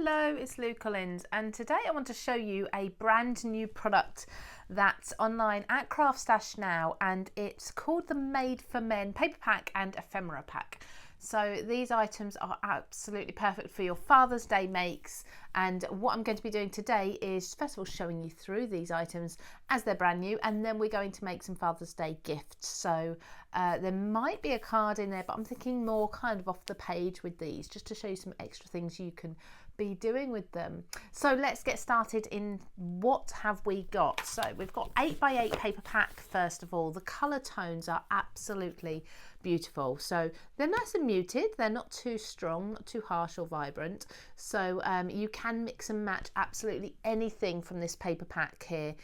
Hello, it's Lou Collins, and today I want to show you a brand new product that's online at CraftStash now, and it's called the Made for Men paper pack and ephemera pack. So these items are absolutely perfect for your Father's Day makes, and what I'm going to be doing today is first of all showing you through these items as they're brand new, and then we're going to make some Father's Day gifts. So there might be a card in there, but I'm thinking more kind of off the page with these, just to show you some extra things you can be doing with them. So let's get started in what have we got. So we've got 8x8 paper pack. First of all, the color tones are absolutely beautiful. So they're nice and muted, they're not too strong, not too harsh or vibrant. So you can mix and match absolutely anything from this paper pack here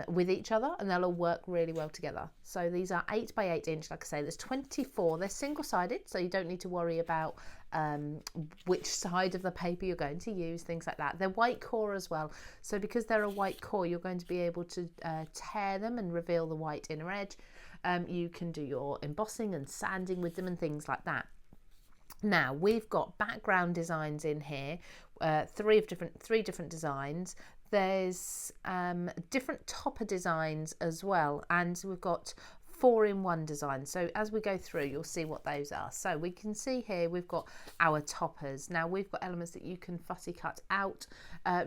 with each other, and they'll all work really well together. So these are 8x8 inch, like I say, there's 24, they're single-sided, so you don't need to worry about which side of the paper you're going to use, things like that. They're white core as well, so because they're a white core, you're going to be able to tear them and reveal the white inner edge. You can do your embossing and sanding with them and things like that. Now we've got background designs in here, three different designs. There's different topper designs as well, and we've got 4-in-1 design. So as we go through, you'll see what those are. So we can see here we've got our toppers. Now we've got elements that you can fussy cut out,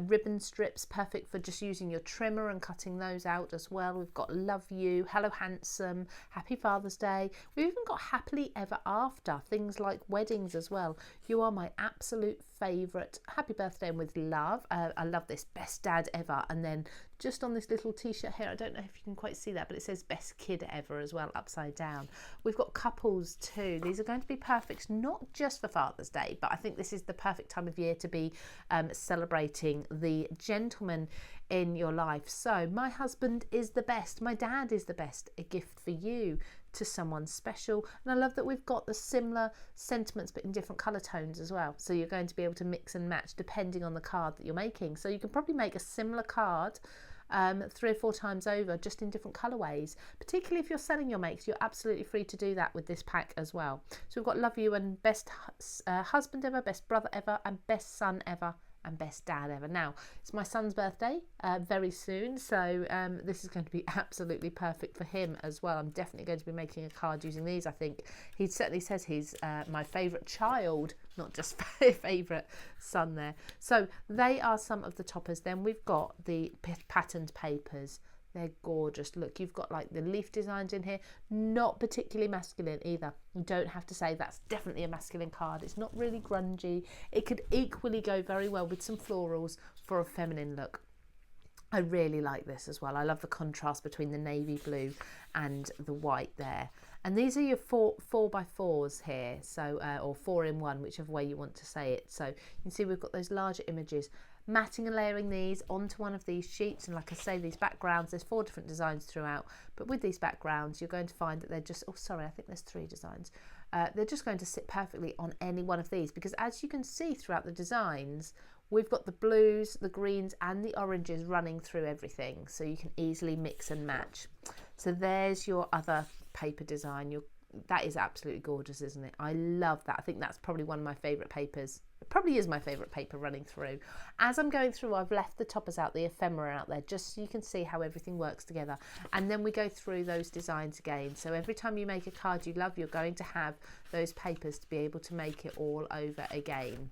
ribbon strips, perfect for just using your trimmer and cutting those out as well. We've got Love You, Hello Handsome, Happy Father's Day. We've even got Happily Ever After, things like weddings as well. You are my absolute favourite, Happy Birthday and with love. I love this, Best Dad Ever, and then just on this little t-shirt here, I don't know if you can quite see that, but it says Best Kid Ever as well, upside down. We've got couples too. These are going to be perfect, not just for Father's Day, but I think this is the perfect time of year to be celebrating the gentleman in your life. So my husband is the best, my dad is the best, a gift for you, to someone special. And I love that we've got the similar sentiments but in different colour tones as well, so you're going to be able to mix and match depending on the card that you're making. So you can probably make a similar card 3 or 4 times over, just in different colourways. Particularly if you're selling your makes, you're absolutely free to do that with this pack as well. So we've got Love You and Best Husband Ever, Best Brother Ever, and Best Son Ever, and Best Dad Ever. Now it's my son's birthday very soon, so this is going to be absolutely perfect for him as well. I'm definitely going to be making a card using these. I think he certainly says he's my favourite child, not just favourite son there. So they are some of the toppers. Then we've got the patterned papers. They're gorgeous. Look, you've got like the leaf designs in here, not particularly masculine either. You don't have to say that's definitely a masculine card. It's not really grungy. It could equally go very well with some florals for a feminine look. I really like this as well. I love the contrast between the navy blue and the white there. And these are your 4x4s here, so or 4-in-1, whichever way you want to say it. So you can see we've got those larger images. Matting and layering these onto one of these sheets, and like I say, these backgrounds, there's 4 different designs throughout, but with these backgrounds you're going to find that they're just, oh sorry, I think there's 3 designs. They're just going to sit perfectly on any one of these, because as you can see throughout the designs, we've got the blues, the greens and the oranges running through everything, so you can easily mix and match. So there's your other paper design. That is absolutely gorgeous, isn't it? I love that. I think that's probably one of my favourite papers. It probably is my favourite paper running through. As I'm going through, I've left the toppers out, the ephemera out there, just so you can see how everything works together. And then we go through those designs again. So every time you make a card you love, you're going to have those papers to be able to make it all over again.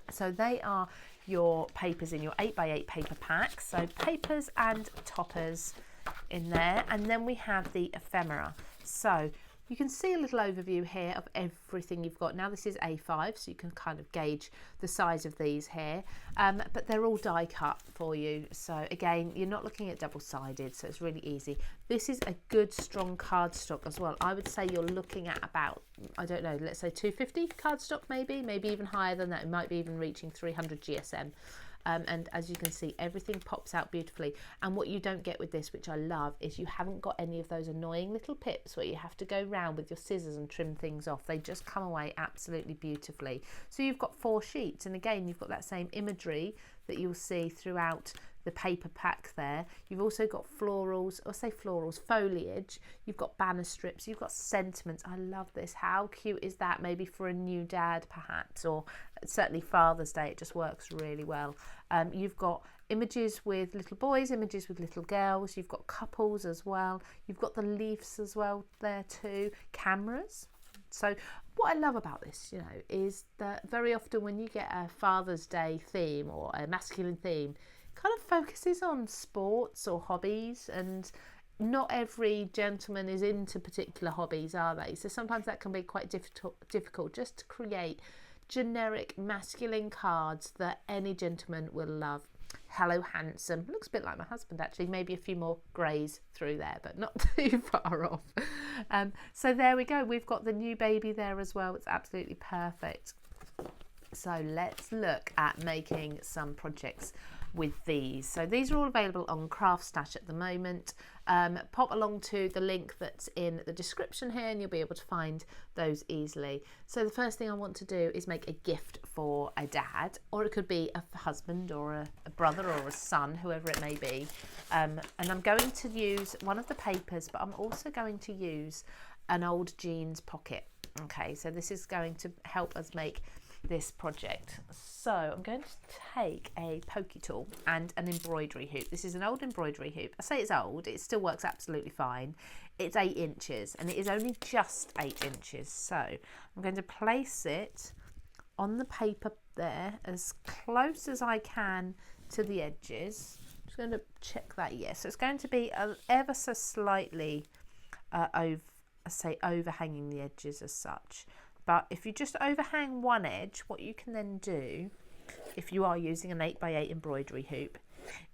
So they are your papers in your 8x8 paper pack. So papers and toppers in there, and then we have the ephemera. So you can see a little overview here of everything you've got. Now this is A5, so you can kind of gauge the size of these here, but they're all die cut for you. So again, you're not looking at double-sided, so it's really easy. This is a good strong cardstock as well. I would say you're looking at about, I don't know, let's say 250 cardstock, maybe even higher than that. It might be even reaching 300 GSM. And as you can see, everything pops out beautifully. And what you don't get with this, which I love, is you haven't got any of those annoying little pips where you have to go round with your scissors and trim things off. They just come away absolutely beautifully. So you've got 4 sheets, and again you've got that same imagery that you'll see throughout the paper pack there. You've also got florals, or say florals, foliage. You've got banner strips, you've got sentiments. I love this. How cute is that? Maybe for a new dad perhaps, or certainly Father's Day, it just works really well. You've got images with little boys, images with little girls. You've got couples as well. You've got the leaves as well there too. Cameras. So what I love about this, you know, is that very often when you get a Father's Day theme or a masculine theme, it kind of focuses on sports or hobbies, and not every gentleman is into particular hobbies, are they? So sometimes that can be quite difficult just to create generic masculine cards that any gentleman will love. Hello handsome, looks a bit like my husband actually, maybe a few more greys through there, but not too far off. So there we go, we've got the new baby there as well. It's absolutely perfect. So let's look at making some projects with these. So these are all available on CraftStash at the moment. Pop along to the link that's in the description here and you'll be able to find those easily. So the first thing I want to do is make a gift for a dad, or it could be a husband or a brother or a son, whoever it may be. And I'm going to use one of the papers, but I'm also going to use an old jeans pocket. Okay, so this is going to help us make this project. So I'm going to take a pokey tool and an embroidery hoop. This is an old embroidery hoop. I say it's old, it still works absolutely fine. It's 8 inches and it is only just 8 inches. So I'm going to place it on the paper there as close as I can to the edges. I'm just going to check that, yes. So it's going to be ever so slightly overhanging the edges as such. But if you just overhang one edge, what you can then do, if you are using an 8x8 embroidery hoop,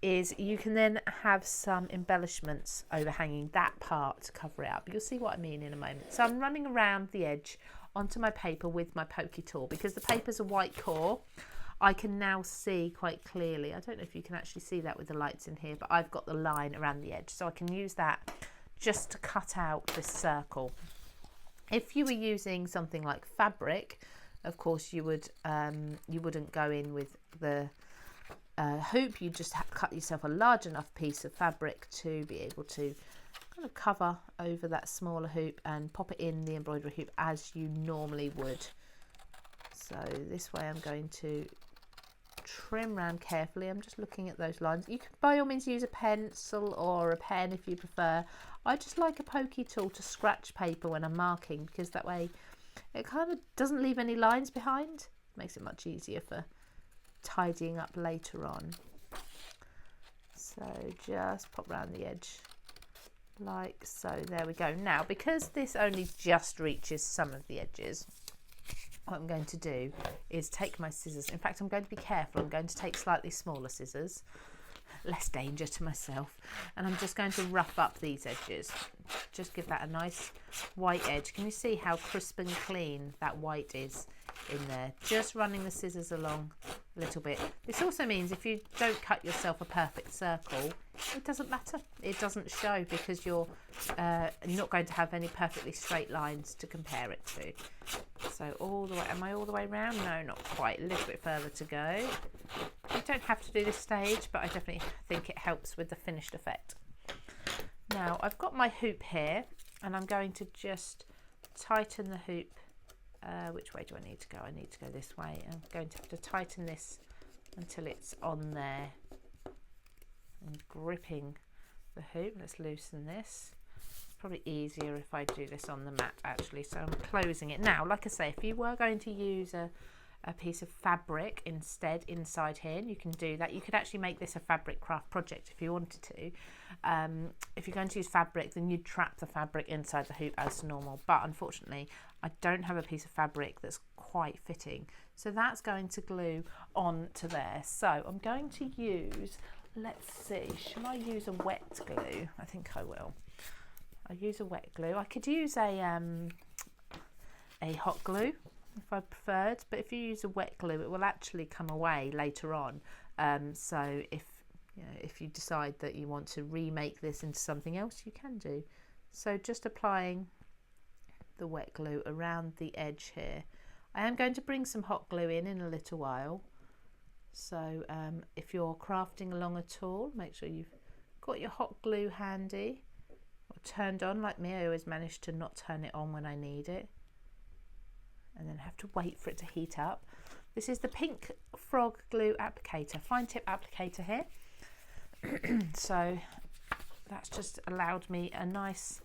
is you can then have some embellishments overhanging that part to cover it up. You'll see what I mean in a moment. So I'm running around the edge onto my paper with my pokey tool. Because the paper's a white core, I can now see quite clearly. I don't know if you can actually see that with the lights in here, but I've got the line around the edge. So I can use that just to cut out this circle. If you were using something like fabric, of course you wouldn't go in with the hoop. You just cut yourself a large enough piece of fabric to be able to kind of cover over that smaller hoop and pop it in the embroidery hoop as you normally would. So this way I'm going to trim around carefully. I'm just looking at those lines. You can by all means use a pencil or a pen if you prefer. I just like a pokey tool to scratch paper when I'm marking, because that way it kind of doesn't leave any lines behind. Makes it much easier for tidying up later on. So just pop around the edge like so. There we go. Now, because this only just reaches some of the edges, what I'm going to do is take my scissors. In fact, I'm going to be careful. I'm going to take slightly smaller scissors, less danger to myself, and I'm just going to rough up these edges. Just give that a nice white edge. Can you see how crisp and clean that white is in there? Just running the scissors along a little bit. This also means if you don't cut yourself a perfect circle, it doesn't matter. It doesn't show, because you're not going to have any perfectly straight lines to compare it to. So all the way, am I all the way around? No, not quite, a little bit further to go. You don't have to do this stage, but I definitely think it helps with the finished effect. Now I've got my hoop here and I'm going to just tighten the hoop. Which way do I need to go? I need to go this way. I'm going to have to tighten this until it's on there and gripping the hoop. Let's loosen this. Probably easier if I do this on the mat actually. So I'm closing it. Now, like I say, if you were going to use a piece of fabric instead inside here, and you can do that. You could actually make this a fabric craft project if you wanted to. If you're going to use fabric, then you'd trap the fabric inside the hoop as normal, but unfortunately I don't have a piece of fabric that's quite fitting, so that's going to glue on to there. So I'm going to use, let's see, shall I use a wet glue? I think I will. I'll use a wet glue. I could use a hot glue if I preferred, but if you use a wet glue it will actually come away later on. So if you decide that you want to remake this into something else, you can do. So just applying the wet glue around the edge here. I am going to bring some hot glue in a little while, So if you're crafting along at all, make sure you've got your hot glue handy or turned on. Like me, I always manage to not turn it on when I need it and then have to wait for it to heat up. This is the Pink Frog glue applicator, fine tip applicator here. So that's just allowed me a nice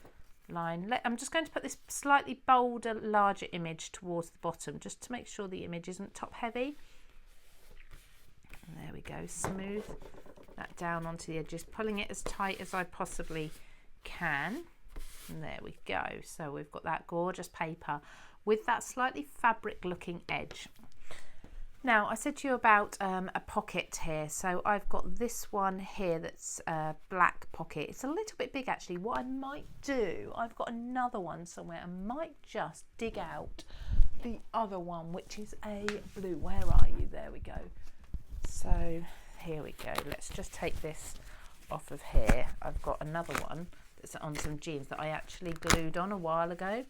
line. I'm just going to put this slightly bolder, larger image towards the bottom just to make sure the image isn't top heavy. And there we go, smooth that down onto the edges, pulling it as tight as I possibly can. And there we go. So we've got that gorgeous paper with that slightly fabric looking edge. Now, I said to you about a pocket here. So I've got this one here that's a black pocket. It's a little bit big actually. What I might do, I've got another one somewhere. I might just dig out the other one, which is a blue. Where are you? There we go. So here we go. Let's just take this off of here. I've got another one that's on some jeans that I actually glued on a while ago.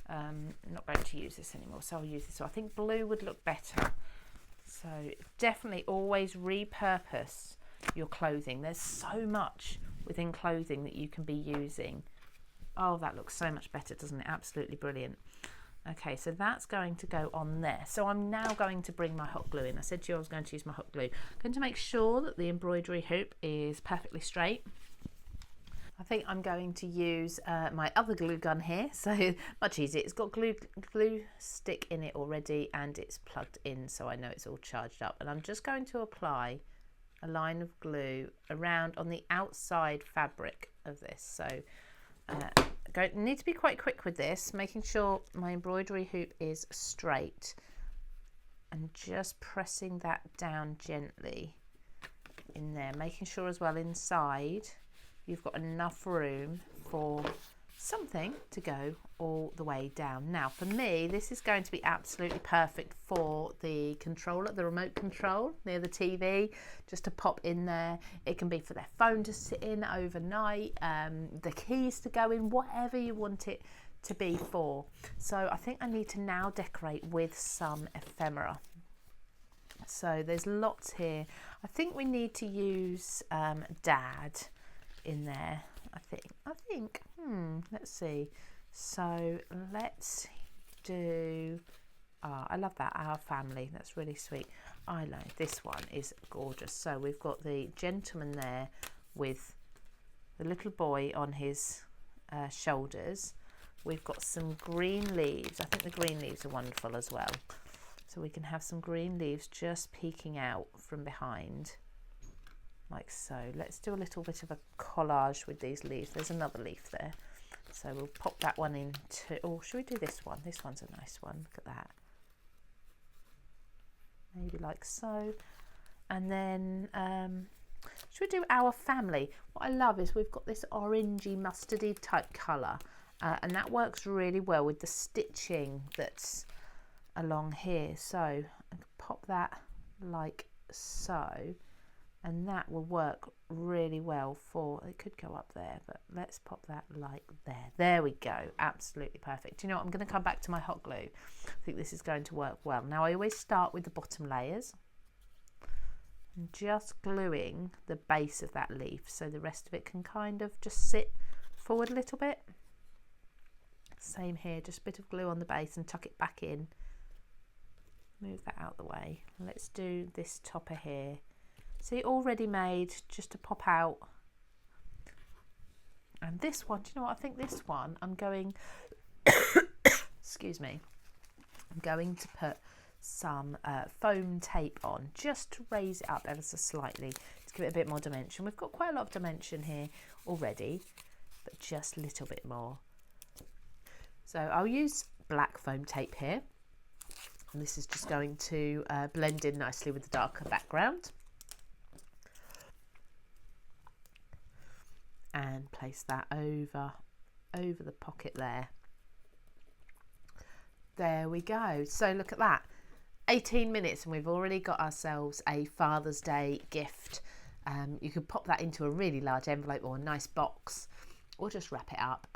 I'm not going to use this anymore, so I'll use this. So I think blue would look better. So definitely always repurpose your clothing. There's so much within clothing that you can be using. Oh, that looks so much better, doesn't it? Absolutely brilliant. Okay, so that's going to go on there. So I'm now going to bring my hot glue in. I said to you I was going to use my hot glue. I'm going to make sure that the embroidery hoop is perfectly straight. I think I'm going to use my other glue gun here, so much easier. It's got glue stick in it already and it's plugged in, so I know it's all charged up. And I'm just going to apply a line of glue around on the outside fabric of this. So need to be quite quick with this, making sure my embroidery hoop is straight and just pressing that down gently in there, making sure as well inside you've got enough room for something to go all the way down. Now for me, this is going to be absolutely perfect for the controller, the remote control near the TV, just to pop in there. It can be for their phone to sit in overnight, the keys to go in, whatever you want it to be for. So I think I need to now decorate with some ephemera. So there's lots here. I think we need to use Dad in there. I think let's see. So let's do I love that, our family. That's really sweet. I know this one is gorgeous. So we've got the gentleman there with the little boy on his shoulders. We've got some green leaves. I think the green leaves are wonderful as well. So we can have some green leaves just peeking out from behind, like so. Let's do a little bit of a collage with these leaves. There's another leaf there. So we'll pop that one into, oh, should we do this one? This one's a nice one. Look at that. Maybe like so. And then, should we do our family? What I love is we've got this orangey mustardy type colour. And that works really well with the stitching that's along here. So I can pop that like so. And that will work really well for, it could go up there, but let's pop that like there. There we go, absolutely perfect. You know what, I'm going to come back to my hot glue. I think this is going to work well. Now I always start with the bottom layers and just gluing the base of that leaf so the rest of it can kind of just sit forward a little bit. Same here, just a bit of glue on the base and tuck it back in. Move that out the way. Let's do this topper here. See, already made, just to pop out. And this one, do you know what? I think this one, I'm going, excuse me, I'm going to put some foam tape on, just to raise it up ever so slightly, to give it a bit more dimension. We've got quite a lot of dimension here already, but just a little bit more. So I'll use black foam tape here. And this is just going to blend in nicely with the darker background. And place that over the pocket there. There we go. So look at that, 18 minutes and we've already got ourselves a Father's Day gift. You could pop that into a really large envelope or a nice box, or just wrap it up,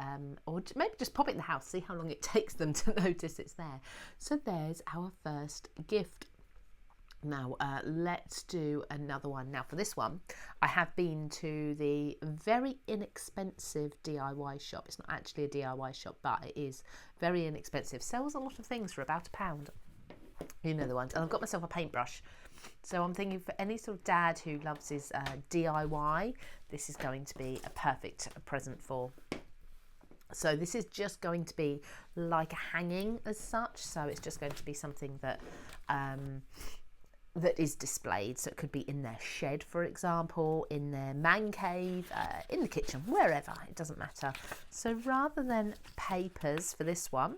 or maybe just pop it in the house, see how long it takes them to notice it's there. So there's our first gift. Now let's do another one. Now for this one, I have been to the very inexpensive DIY shop. It's not actually a DIY shop, but it is very inexpensive. Sells a lot of things for about £1. You know the ones. And I've got myself a paintbrush. So I'm thinking for any sort of dad who loves his DIY, this is going to be a perfect present for. So this is just going to be like a hanging as such. So it's just going to be something that that is displayed. So it could be in their shed, for example, in their man cave, in the kitchen, wherever, it doesn't matter. So rather than papers for this one,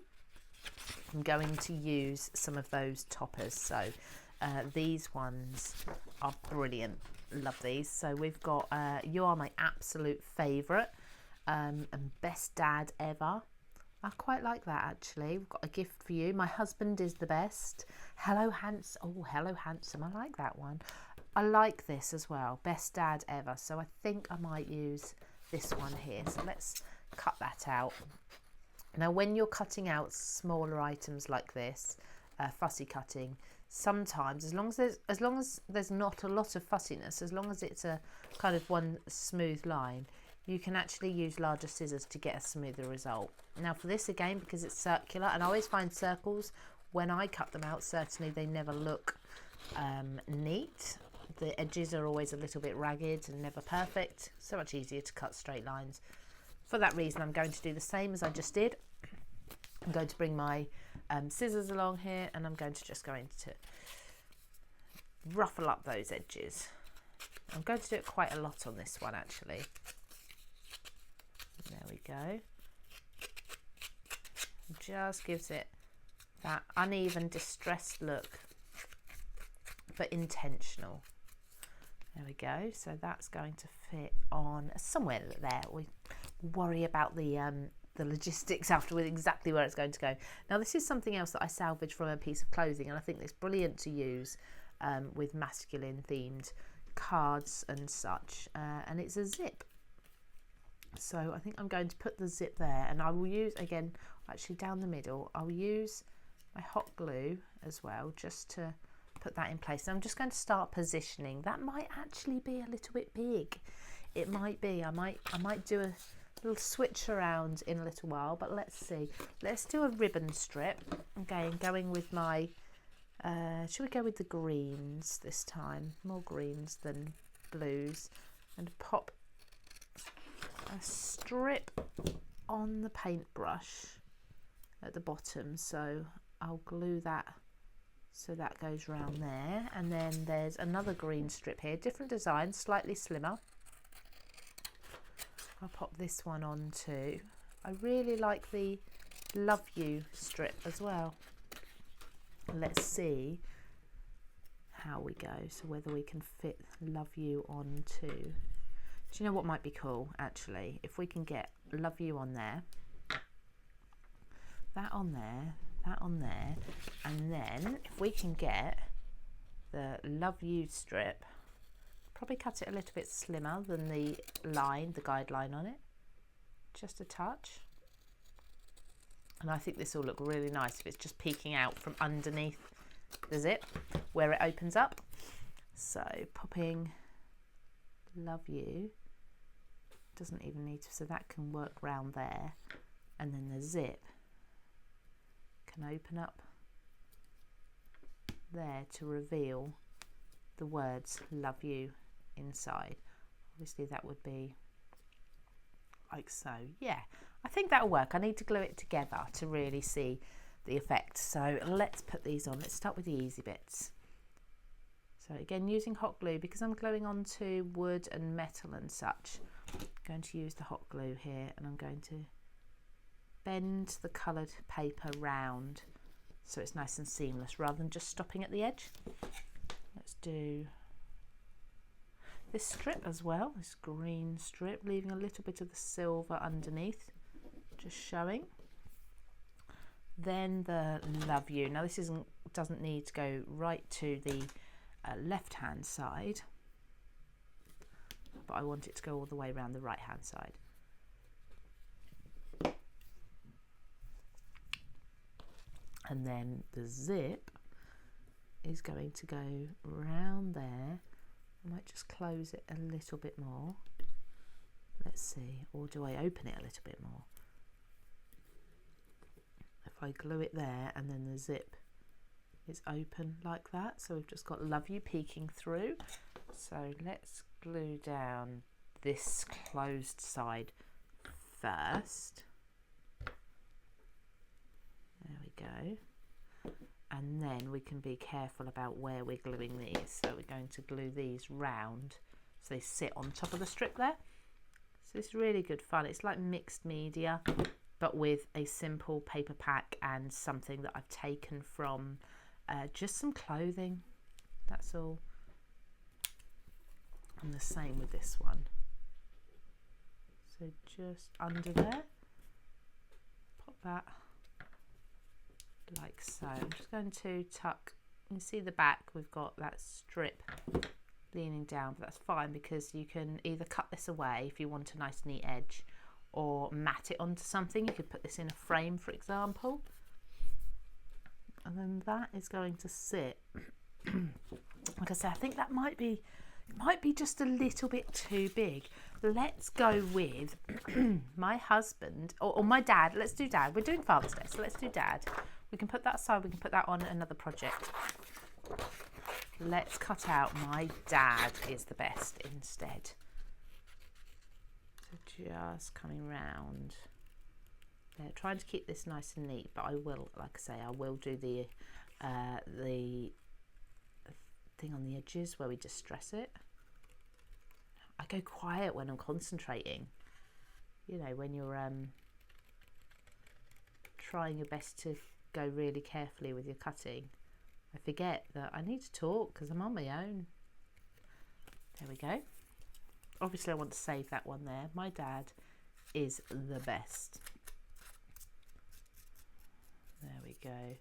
I'm going to use some of those toppers. So these ones are brilliant. Love these. So we've got You Are My Absolute Favourite and Best Dad Ever. I quite like that actually. We've got a gift for you. My husband is the best. Hello Handsome. Oh, hello Handsome. I like that one. I like this as well. Best Dad Ever. So I think I might use this one here. So let's cut that out. Now when you're cutting out smaller items like this, fussy cutting, sometimes as long as there's not a lot of fussiness, as long as it's a kind of one smooth line, you can actually use larger scissors to get a smoother result. Now for this again, because it's circular, and I always find circles when I cut them out, certainly they never look neat. The edges are always a little bit ragged and never perfect. So much easier to cut straight lines. For that reason, I'm going to do the same as I just did. I'm going to bring my scissors along here, and I'm going to just ruffle up those edges. I'm going to do it quite a lot on this one actually. There we go. Just gives it that uneven, distressed look, but intentional. There we go. So that's going to fit on somewhere there. We worry about the logistics afterwards, exactly where it's going to go. Now this is something else that I salvaged from a piece of clothing, and I think it's brilliant to use with masculine themed cards and such, and it's a zip. So I think I'm going to put the zip there, and I will use, again, actually down the middle, I'll use my hot glue as well, just to put that in place. And I'm just going to start positioning. That might actually be a little bit big. It might be. I might do a little switch around in a little while, but let's see. Let's do a ribbon strip. Again, going with my, should we go with the greens this time? More greens than blues. And pop a strip on the paintbrush at the bottom, so I'll glue that so that goes round there. And then there's another green strip here, different design, slightly slimmer. I'll pop this one on too. I really like the Love You strip as well. Let's see how we go, so whether we can fit Love You on too. Do you know what might be cool actually? If we can get Love You on there, that on there, that on there, and then if we can get the Love You strip, probably cut it a little bit slimmer than the line, the guideline on it, just a touch. And I think this will look really nice if it's just peeking out from underneath the zip where it opens up. So popping Love You, doesn't even need to, so that can work round there, and then the zip can open up there to reveal the words Love You inside. Obviously that would be like so. Yeah, I think that'll work. I need to glue it together to really see the effect. So let's put these on. Let's start with the easy bits. So again, using hot glue, because I'm gluing onto wood and metal and such, I'm going to use the hot glue here, and I'm going to bend the coloured paper round so it's nice and seamless rather than just stopping at the edge. Let's do this strip as well, this green strip, leaving a little bit of the silver underneath, just showing. Then the Love You. Now this doesn't need to go right to the left hand side, but I want it to go all the way around the right hand side. And then the zip is going to go round there. I might just close it a little bit more. Let's see, or do I open it a little bit more? If I glue it there and then the zip is open like that, so we've just got love you peeking through. So let's glue down this closed side first. There we go. And then we can be careful about where we're gluing these. So we're going to glue these round so they sit on top of the strip there. So it's really good fun. It's like mixed media, but with a simple paper pack and something that I've taken from just some clothing. That's all. And the same with this one. So just under there, pop that like so. I'm just going to tuck, you can see the back, we've got that strip leaning down, but that's fine because you can either cut this away if you want a nice neat edge or mat it onto something. You could put this in a frame, for example, and then that is going to sit. Like I said, I think that might be, it might be just a little bit too big. Let's go with my husband or my dad. Let's do dad. We're doing Father's Day, so let's do dad. We can put that aside, we can put that on another project. Let's cut out my dad is the best instead. So just coming round. Yeah, trying to keep this nice and neat, but I will, like I say, I will do the thing on the edges where we distress it. I go quiet when I'm concentrating. You know, when you're trying your best to go really carefully with your cutting, I forget that I need to talk because I'm on my own. There we go. Obviously I want to save that one there. My dad is the best. There we go.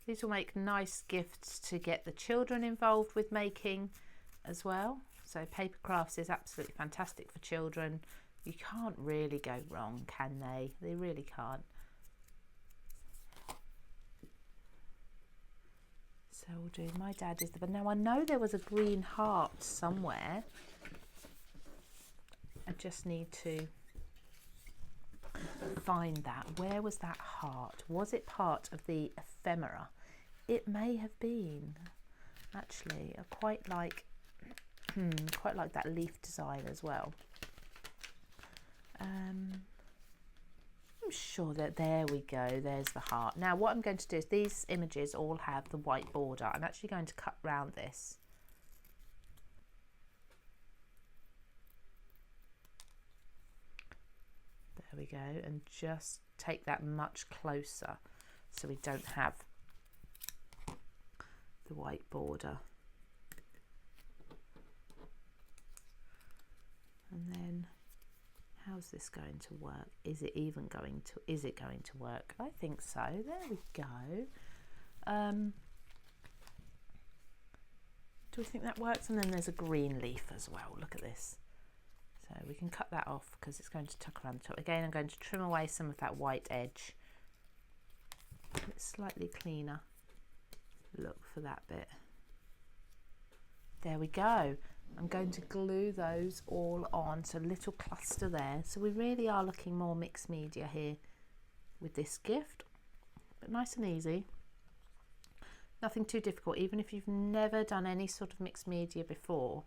These will make nice gifts to get the children involved with making as well. So paper crafts is absolutely fantastic for children. You can't really go wrong, can they? They really can't. So we'll do my dad is the, but now I know there was a green heart somewhere. I just need to find that. Where was that heart? Was it part of the ephemera? It may have been. Actually, I quite like that leaf design as well. I'm sure that there we go, there's the heart. Now what I'm going to do is these images all have the white border. I'm actually going to cut round this. There we go, and just take that much closer so we don't have the white border. And then how's this going to work? Is it going to work? I think so. There we go. Do we think that works? And then there's a green leaf as well. Look at this. So we can cut that off because it's going to tuck around the top. Again, I'm going to trim away some of that white edge. It's slightly cleaner look for that bit. There we go. I'm going to glue those all on, so a little cluster there. So we really are looking more mixed media here with this gift, but nice and easy. Nothing too difficult, even if you've never done any sort of mixed media before.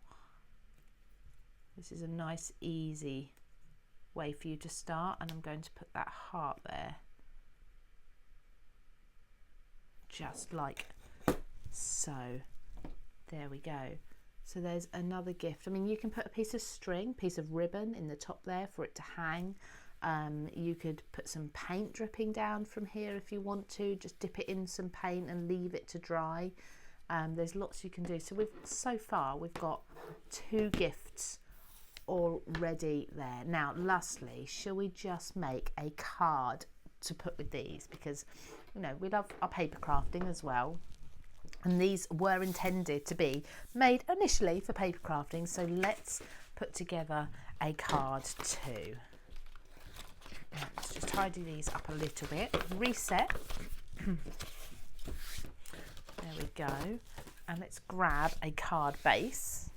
This is a nice, easy way for you to start, and I'm going to put that heart there. Just like so. There we go. So there's another gift. I mean, you can put a piece of string, piece of ribbon in the top there for it to hang. You could put some paint dripping down from here if you want to. Just dip it in some paint and leave it to dry. There's lots you can do. So so far we've got 2 gifts already there. Now, lastly, shall we just make a card to put with these? Because, you know, we love our paper crafting as well. And these were intended to be made initially for paper crafting. So let's put together a card too. Let's just tidy these up a little bit. Reset. There we go. And let's grab a card base.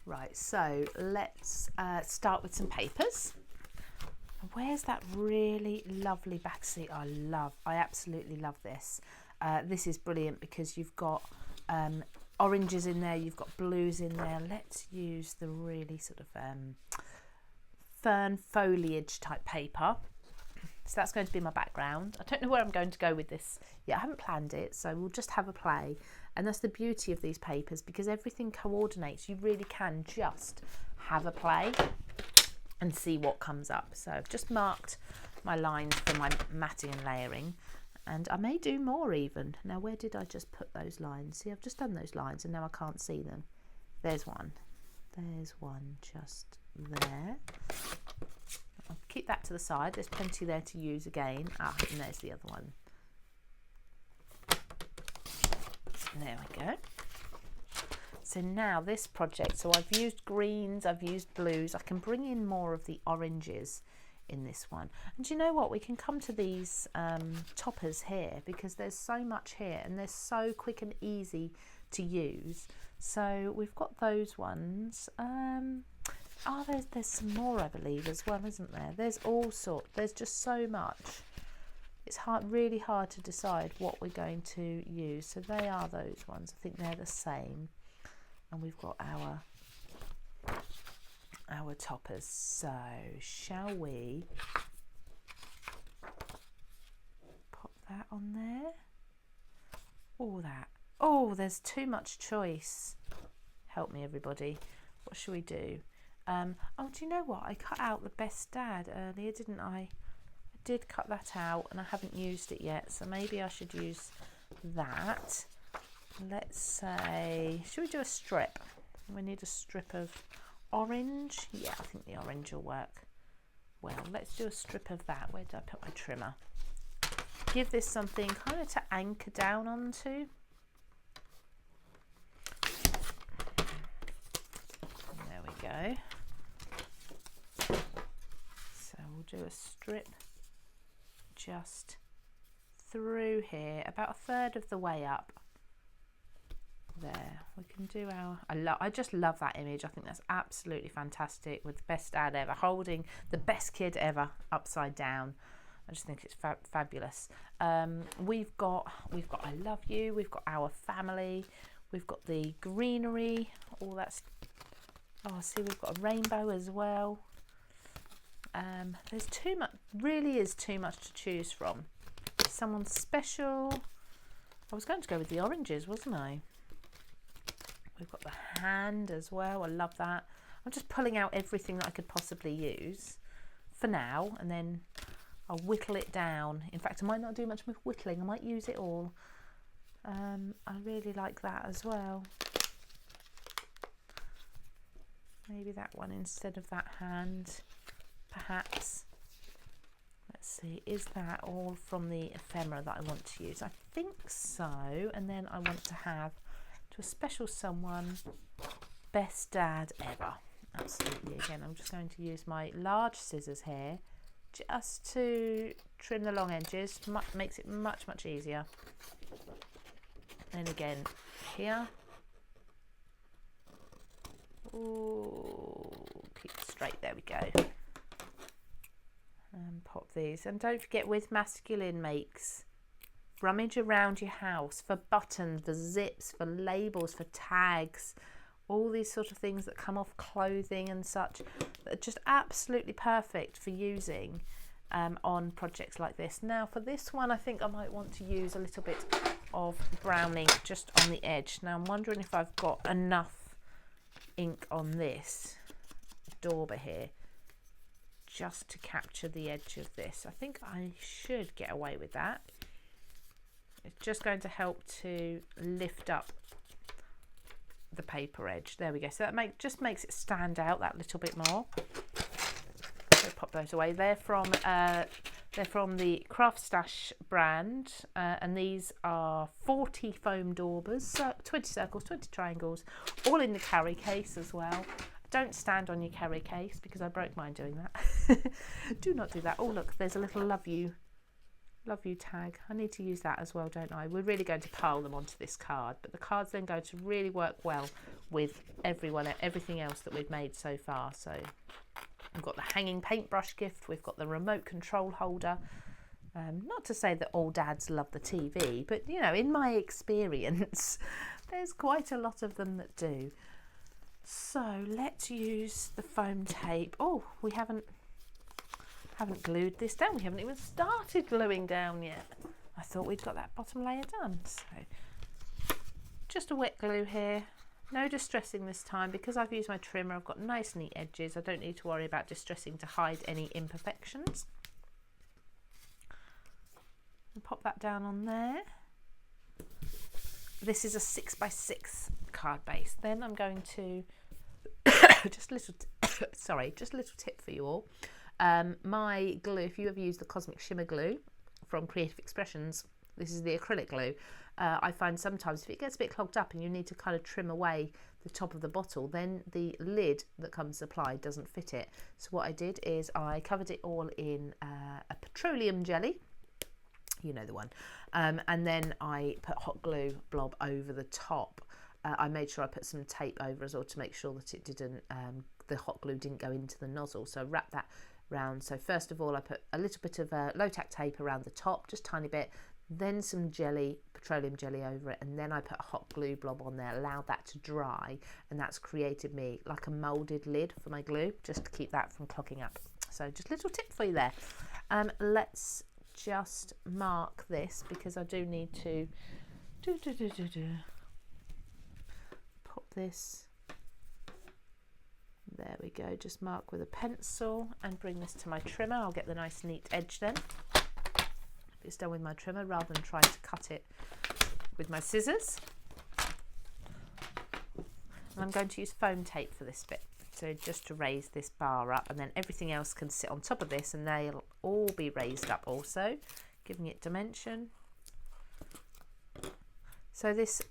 Right, so let's start with some papers. Where's that really lovely back seat? I absolutely love this. This is brilliant because you've got oranges in there, you've got blues in there. Let's use the really sort of fern foliage type paper. So that's going to be my background. I don't know where I'm going to go with this yet. I haven't planned it, so we'll just have a play. And that's the beauty of these papers, because everything coordinates. You really can just have a play and see what comes up. So I've just marked my lines for my matting and layering, and I may do more even. Now, where did I just put those lines? See, I've just done those lines and now I can't see them. There's one just there. I'll keep that to the side. There's plenty there to use again. And there's the other one. There we go. So now this project, so I've used greens, I've used blues. I can bring in more of the oranges in this one. And do you know what? We can come to these toppers here, because there's so much here and they're so quick and easy to use. So we've got those ones. There's some more, I believe, as well, isn't there? There's all sorts. There's just so much. It's really hard to decide what we're going to use. So they are those ones. I think they're the same. And we've got our toppers. So shall we pop that on there? Oh, there's too much choice. Help me, everybody. What should we do? Do you know what? I cut out the Best Dad earlier, didn't I? I did cut that out and I haven't used it yet, so maybe I should use that. Let's say, should we do a strip? We need a strip of orange. Yeah, I think the orange will work well. Let's do a strip of that. Where did I put my trimmer? Give this something kind of to anchor down onto. There we go. So we'll do a strip just through here, about a third of the way up. There, we can do our. I just love that image. I think that's absolutely fantastic, with the best dad ever holding the best kid ever upside down. I just think it's fabulous. We've got I love you. We've got our family. We've got the greenery. All that's. Oh, see, we've got a rainbow as well. There's too much. Really, is too much to choose from. Someone special. I was going to go with the oranges, wasn't I? We've got the hand as well. I love that. I'm just pulling out everything that I could possibly use for now, and then I'll whittle it down. In fact, I might not do much with whittling. I might use it all. I really like that as well. Maybe that one instead of that hand, perhaps. Let's see, is that all from the ephemera that I want to use? I think so. And then I want to have, to a special someone, best dad ever. Absolutely. Again, I'm just going to use my large scissors here just to trim the long edges. Makes it much easier. And again here. Ooh, keep it straight. There we go. And pop these. And don't forget, with masculine makes, rummage around your house for buttons, for zips, for labels, for tags, all these sort of things that come off clothing and such, that are just absolutely perfect for using on projects like this. Now for this one, I think I might want to use a little bit of brown ink just on the edge. Now I'm wondering if I've got enough ink on this dauber here just to capture the edge of this. I think I should get away with that. It's just going to help to lift up the paper edge. There we go. So that just makes it stand out that little bit more. So pop those away. They're from the CraftStash brand, and these are 40 foam daubers, so 20 circles, 20 triangles, all in the carry case as well. Don't stand on your carry case because I broke mine doing that. Do not do that. Oh look, there's a little love you Love you tag. I need to use that as well, don't I? We're really going to pile them onto this card, but the card's then going to really work well with everything else that we've made so far. So we've got the hanging paintbrush gift, we've got the remote control holder. Not to say that all dads love the TV, but you know, in my experience, there's quite a lot of them that do. So let's use the foam tape. Oh, we haven't glued this down. We haven't even started gluing down yet. I thought we'd got that bottom layer done. So just a wet glue here. No distressing this time because I've used my trimmer. I've got nice neat edges. I don't need to worry about distressing to hide any imperfections. And pop that down on there. This is a 6x6 card base. Then I'm going to just a little tip for you all. My glue, if you ever use the Cosmic Shimmer glue from Creative Expressions, this is the acrylic glue. I find sometimes if it gets a bit clogged up and you need to kind of trim away the top of the bottle, then the lid that comes applied doesn't fit it. So what I did is I covered it all in a petroleum jelly, you know the one, and then I put hot glue blob over the top. I made sure I put some tape over as well to make sure that it didn't, the hot glue didn't go into the nozzle. So I wrapped that round. So first of all, I put a little bit of low-tack tape around the top, just a tiny bit, then some jelly, petroleum jelly over it, and then I put a hot glue blob on there, allowed that to dry, and that's created me like a moulded lid for my glue, just to keep that from clogging up. So just a little tip for you there. Let's just mark this because I do need to pop this. There we go, just mark with a pencil and bring this to my trimmer. I'll get the nice neat edge then. If it's done with my trimmer rather than trying to cut it with my scissors. And I'm going to use foam tape for this bit. So just to raise this bar up, and then everything else can sit on top of this and they'll all be raised up also, giving it dimension. So this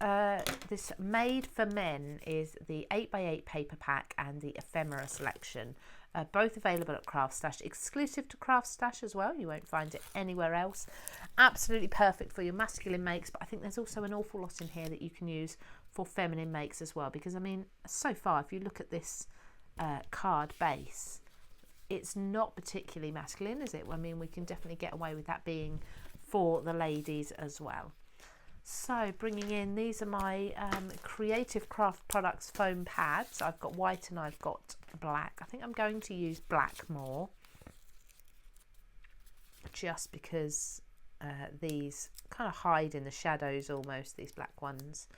Made for Men is the 8x8 paper pack and the ephemera selection, both available at CraftStash, exclusive to CraftStash as well. You won't find it anywhere else. Absolutely perfect for your masculine makes, but I think there's also an awful lot in here that you can use for feminine makes as well, because I mean, so far if you look at this card base, it's not particularly masculine, is it? I mean, we can definitely get away with that being for the ladies as well. So bringing in, these are my Creative Craft Products foam pads. I've got white and I've got black. I think I'm going to use black more, just because these kind of hide in the shadows almost, these black ones.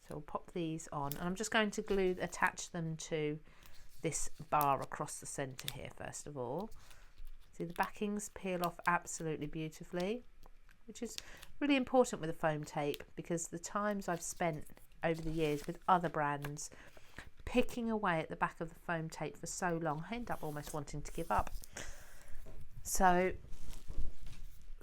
So we'll pop these on, and I'm just going to attach them to this bar across the centre here first of all. See, the backings peel off absolutely beautifully, which is really important with the foam tape, because the times I've spent over the years with other brands picking away at the back of the foam tape for so long, I end up almost wanting to give up. So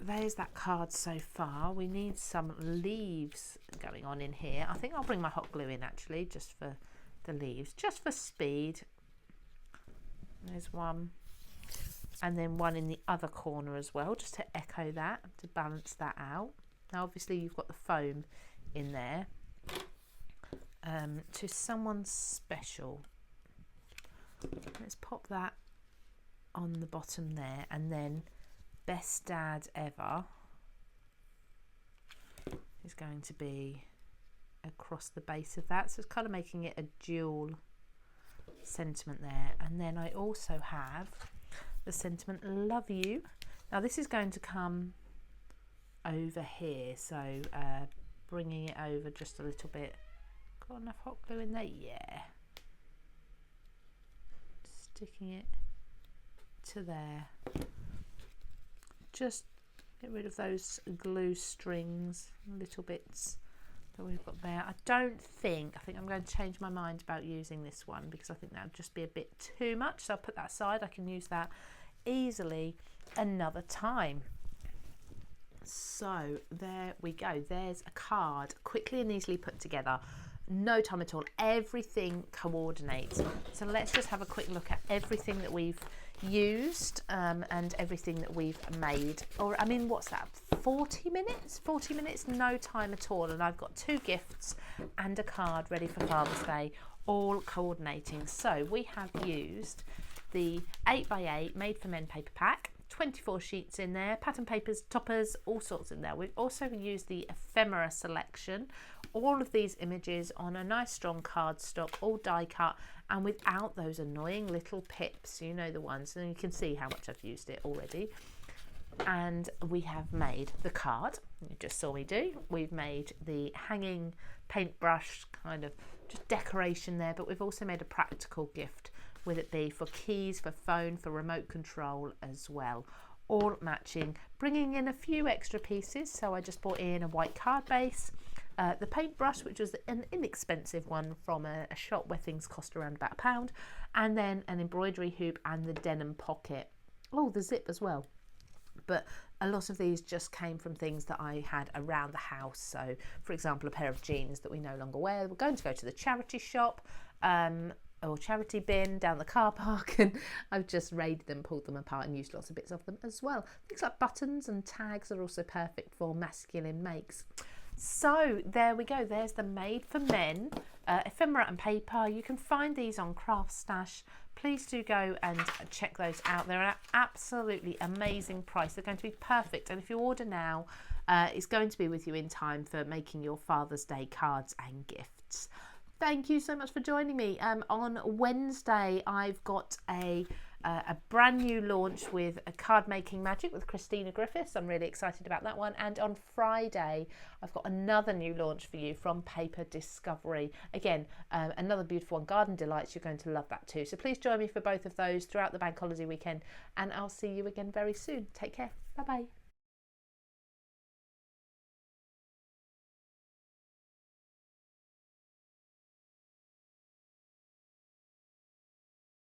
there's that card so far. We need some leaves going on in here. I think I'll bring my hot glue in actually, just for the leaves, just for speed. There's one, and then one in the other corner as well, just to echo that, to balance that out. Now obviously you've got the foam in there. To someone special, let's pop that on the bottom there, and then best dad ever is going to be across the base of that, so it's kind of making it a dual sentiment there. And then I also have the sentiment love you. Now this is going to come over here, so bringing it over just a little bit. Got enough hot glue in there? Yeah, sticking it to there. Just get rid of those glue strings, little bits that we've got there. I think I'm going to change my mind about using this one, because I think that would just be a bit too much. So I'll put that aside. I can use that easily another time. So there we go. There's a card quickly and easily put together. no time at all. Everything coordinates. So let's just have a quick look at everything that we've used and everything that we've made. Or I mean, what's that, 40 minutes? 40 minutes, no time at all. And I've got 2 gifts and a card ready for Father's Day, all coordinating. So we have used the 8x8 Made for Men paper pack, 24 sheets in there, pattern papers, toppers, all sorts in there. We've also used the ephemera selection, all of these images on a nice strong cardstock, all die cut and without those annoying little pips, you know, the ones, and you can see how much I've used it already. And we have made the card, you just saw me do. We've made the hanging paintbrush kind of just decoration there, but we've also made a practical gift, with it be for keys, for phone, for remote control as well, all matching, bringing in a few extra pieces. So I just brought in a white card base, the paintbrush, which was an inexpensive one from a shop where things cost around about £1, and then an embroidery hoop and the denim pocket. Oh, the zip as well. But a lot of these just came from things that I had around the house. So, for example, a pair of jeans that we no longer wear. We're going to go to the charity shop or charity bin down the car park, and I've just raided them, pulled them apart and used lots of bits of them as well. Things like buttons and tags are also perfect for masculine makes. So there we go, there's the Made for Men ephemera and paper. You can find these on CraftStash. Please do go and check those out. They're an absolutely amazing price. They're going to be perfect, and if you order now, it's going to be with you in time for making your Father's Day cards and gifts. Thank you so much for joining me. On Wednesday, I've got a brand new launch with a card making magic with Christina Griffiths. I'm really excited about that one. And on Friday, I've got another new launch for you from Paper Discovery. Again, another beautiful one, Garden Delights. You're going to love that too. So please join me for both of those throughout the bank holiday weekend, and I'll see you again very soon. Take care. Bye bye.